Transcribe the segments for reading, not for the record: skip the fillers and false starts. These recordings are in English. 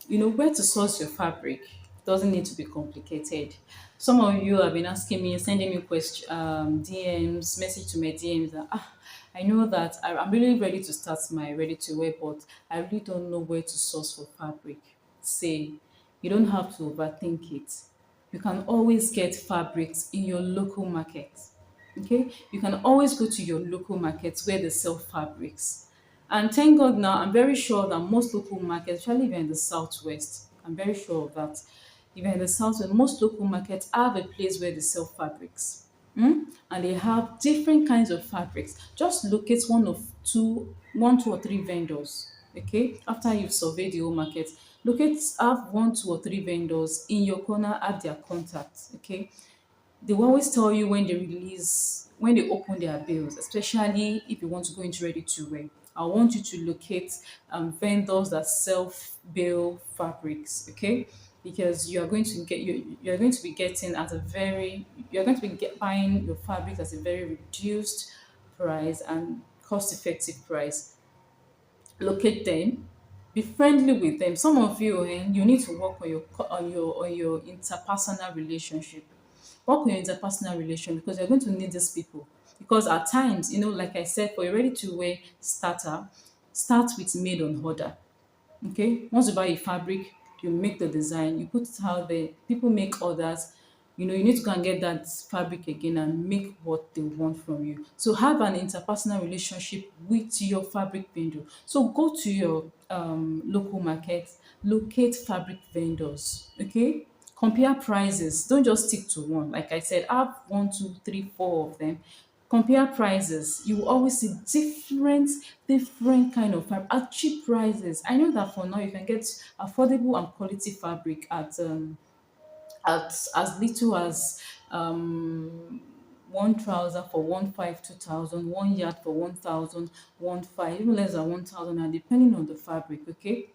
Where to source your fabric doesn't need to be complicated. Some of you have been asking me, sending me DMs, message to my DMs that I know that I'm really ready to start my ready to wear, but I really don't know where to source for fabric. Say, you don't have to overthink it. You can always get fabrics in your local market. Okay, you can always go to your local markets where they sell fabrics. And thank God now, I'm very sure that most local markets, especially if you're in the southwest, I'm very sure of that. If you're in the southwest, most local markets have a place where they sell fabrics. And they have different kinds of fabrics. Just locate one, two or three vendors. Okay, after you've surveyed the whole market, have one, two or three vendors in your corner, add their contacts. Okay, they will always tell you when they open their bills, especially if you want to go into ready to wear. I want you to locate vendors that self bill fabrics, okay? Because you're going to be getting at a very you're going to be buying your fabrics at a very reduced price and cost effective price. Locate them, be friendly with them. Some of you, you need to work on your interpersonal relationship. Work on your interpersonal relation because you're going to need these people. Because at times, like I said, for a ready to wear starter, start with made on order. Okay, once you buy a fabric, you make the design, you put it out there, people make orders. You need to go and get that fabric again and make what they want from you. So have an interpersonal relationship with your fabric vendor. So go to your local market, locate fabric vendors. Okay, compare prices. Don't just stick to one. Like I said, have one, two, three, four of them. Compare prices. You will always see different kind of fabric at cheap prices. I know that for now you can get affordable and quality fabric at as little as one trouser for 1,500, 2,000, 1 yard for 1,000, 1,500, even less than 1,000, and depending on the fabric. Okay,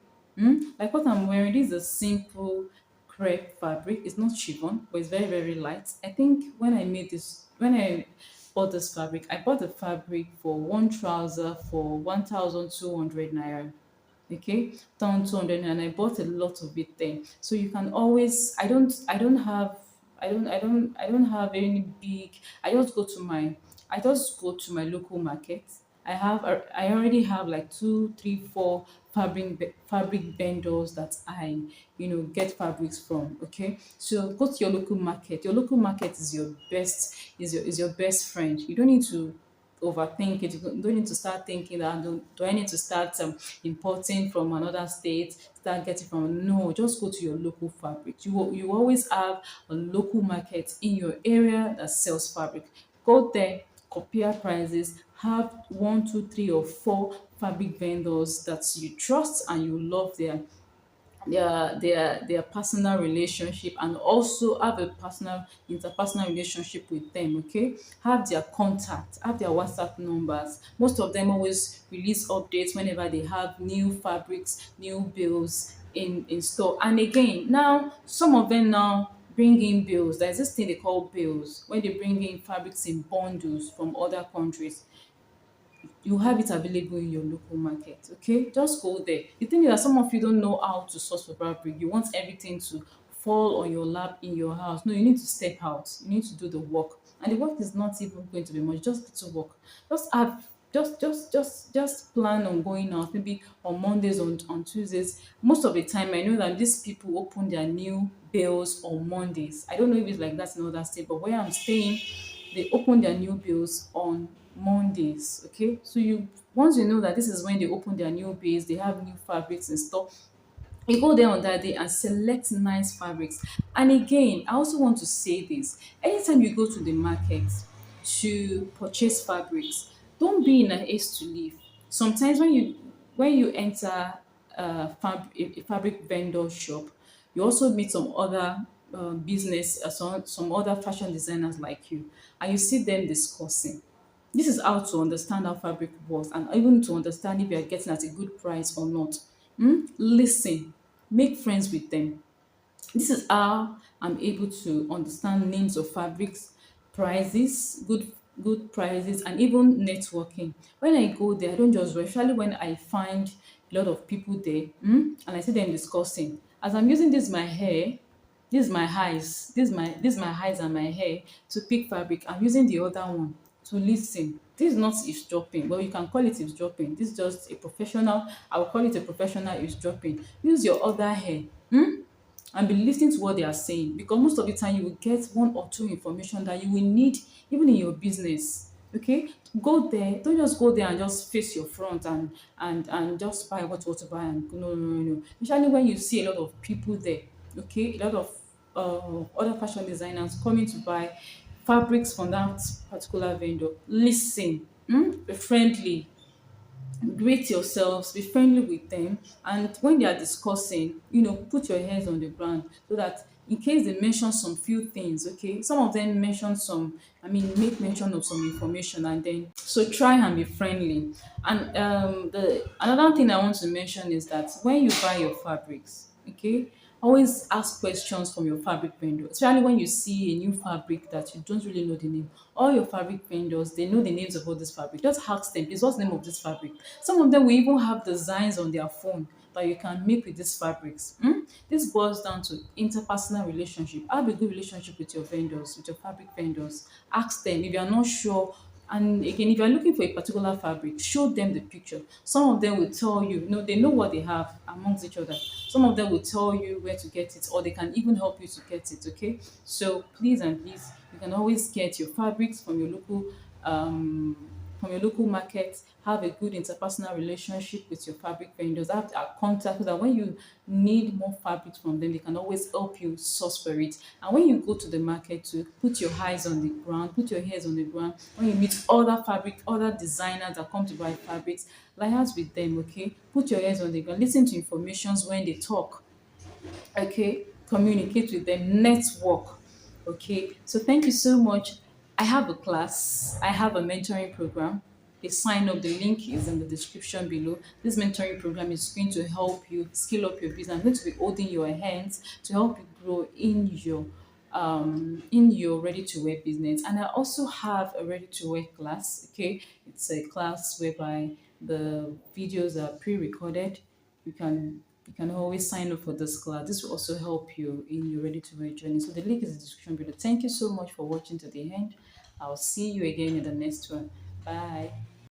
like what I'm wearing, this is a simple crepe fabric. It's not chiffon, but it's very very light. I think when I bought this fabric, I bought the fabric for one trouser for 1,200 naira. Okay, down 200, and I bought a lot of it there. So you can always I don't have any big. I just go to my local market. I already have like two, three, four fabric vendors that I get fabrics from. Okay, so go to your local market. Your local market is your best friend. You don't need to overthink it. You don't need to start thinking that do I need to start importing from another state, start getting from no, just go to your local fabric. You always have a local market in your area that sells fabric. Go there, compare prices, have one, two, three, or four fabric vendors that you trust and you love their personal relationship, and also have a personal interpersonal relationship with them. Okay, have their contact, have their WhatsApp numbers. Most of them always release updates whenever they have new fabrics, new bills in store. And again, now some of them now bring in bills. There's this thing they call bills when they bring in fabrics in bundles from other countries. You have it available in your local market. Okay, just go there. The thing is that some of you don't know how to source for fabric. You want everything to fall on your lap in your house. No, you need to step out. You need to do the work, and the work is not even going to be much. Just little work. Just plan on going out. Maybe on Mondays, on Tuesdays. Most of the time, I know that these people open their new bills on Mondays. I don't know if it's like that in other states, but where I'm staying, they open their new bills on Mondays. Okay, so you once you know that this is when they open their new bills, they have new fabrics in store. You go there on that day and select nice fabrics. And again, I also want to say this: anytime you go to the market to purchase fabrics, don't be in a haste to leave. Sometimes when you enter a fabric vendor shop, you also meet some other business, some other fashion designers like you, and you see them discussing. This is how to understand how fabric works and even to understand if you are getting at a good price or not. Listen, make friends with them. This is how I'm able to understand names of fabrics, prices, good prices, and even networking. When I go there, I don't just rush. Especially when I find a lot of people there, and I see them discussing. As I'm using this my hair, this is my eyes, this is my eyes and my hair to pick fabric. I'm using the other one to listen. This is not eavesdropping, but you can call it eavesdropping. This is just a professional. I will call it a professional eavesdropping. Use your other hair. And be listening to what they are saying, because most of the time you will get one or two information that you will need even in your business. Okay, go there. Don't just go there and just face your front and just buy what you want to buy and go. No, no, no, no. Especially when you see a lot of people there. Okay, a lot of other fashion designers coming to buy fabrics from that particular vendor. Listen, be friendly, greet yourselves, be friendly with them, and when they are discussing, put your hands on the ground so that in case they mention some few things, okay, some of them mention some, make mention of some information, and then so try and be friendly. And the another thing I want to mention is that when you buy your fabrics, okay, always ask questions from your fabric vendor, especially when you see a new fabric that you don't really know the name. All your fabric vendors, they know the names of all this fabric. Just ask them, please, what's the name of this fabric? Some of them will even have designs on their phone that you can make with these fabrics. This boils down to interpersonal relationship. Have a good relationship with your vendors, with your fabric vendors. Ask them if you are not sure. And again, if you're looking for a particular fabric, show them the picture. Some of them will tell you, they know what they have amongst each other. Some of them will tell you where to get it, or they can even help you to get it. Okay, so please and please, you can always get your fabrics from your local market. Have a good interpersonal relationship with your fabric vendors. Have a contact so that when you need more fabrics from them, they can always help you source for it. And when you go to the market, to put your eyes on the ground, put your ears on the ground. When you meet other designers that come to buy fabrics, liaise with them. Okay, put your ears on the ground. Listen to informations when they talk. Okay, communicate with them, network. Okay, so thank you so much. I have a class, I have a mentoring program. A sign up, the link is in the description below. This mentoring program is going to help you scale up your business. I'm going to be holding your hands to help you grow in your ready to wear business. And I also have a ready to wear class. Okay, it's a class whereby the videos are pre-recorded. You can always sign up for this class. This will also help you in your ready to wear journey. So the link is in the description below. Thank you so much for watching to the end. I'll see you again in the next one. Bye.